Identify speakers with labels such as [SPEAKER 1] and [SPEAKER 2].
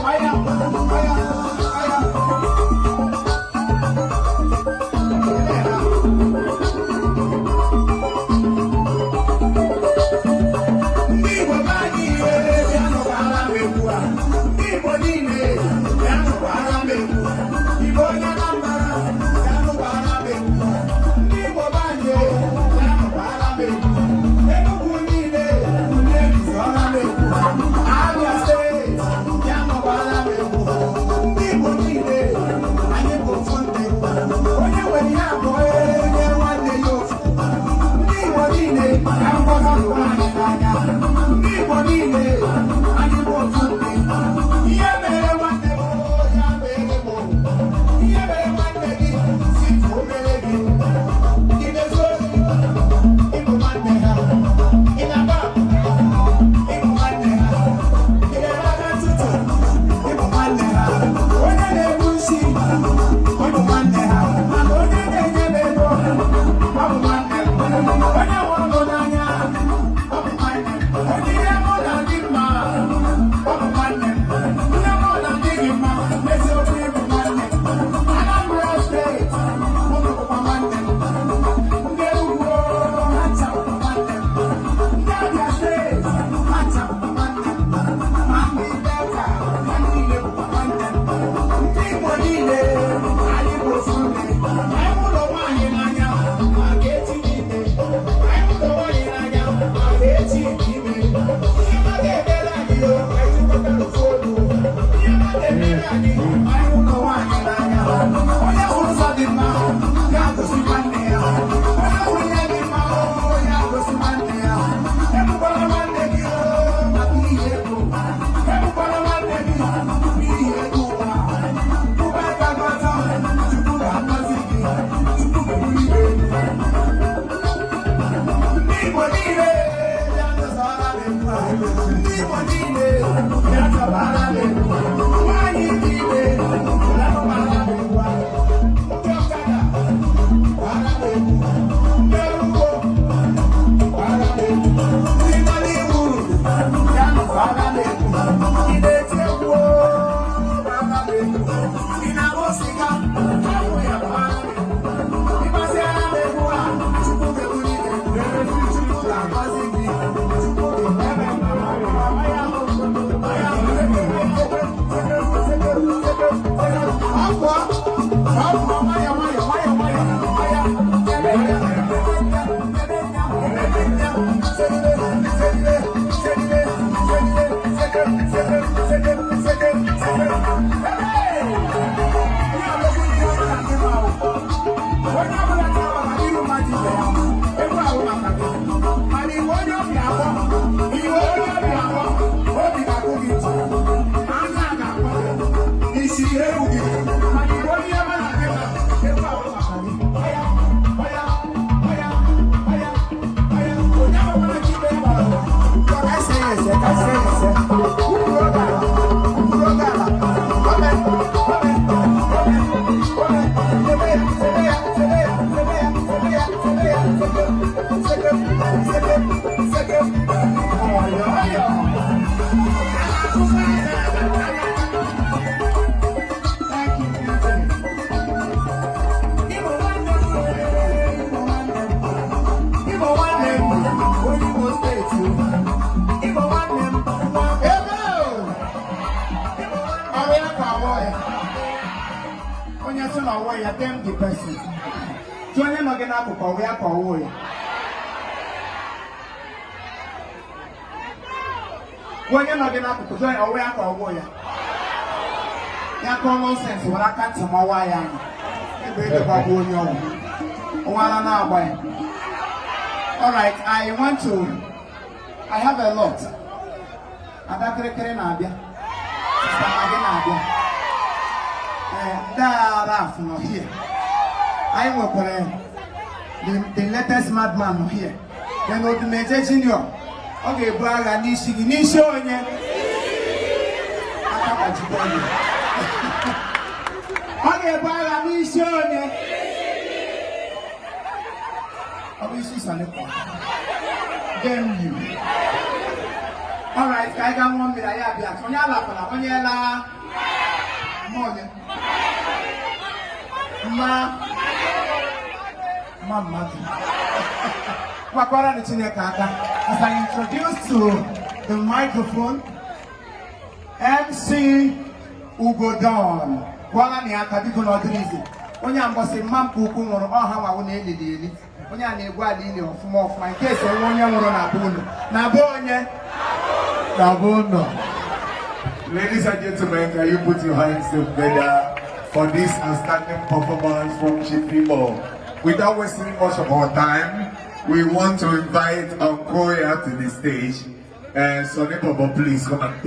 [SPEAKER 1] Fire! When you say no way, you them the person. So when you not gonna go for where for way. When you not gonna go for where for way. Ya common sense when I can't tell my why I am. Alright, I have a lot. Here. I work for the latest madman here. Then the major junior. Okay, Braga Nisho. Okay, Braga Nisho. Alright, I got 1 minute. I have as I introduce to the microphone, MC Ugodon. Wala ni akadiko no dirizi. Onya mbose mampu kunworo oha wa wona eleleli. Onya na egwu ali ile ofuma ofuma in case onye nworo na bono. Na bonye. Na bono.
[SPEAKER 2] Ladies and gentlemen, can you put your hands together for this outstanding performance from Chief Imo? Without wasting much of our time, we want to invite Korea to the stage. And Sonny Bobo, please come and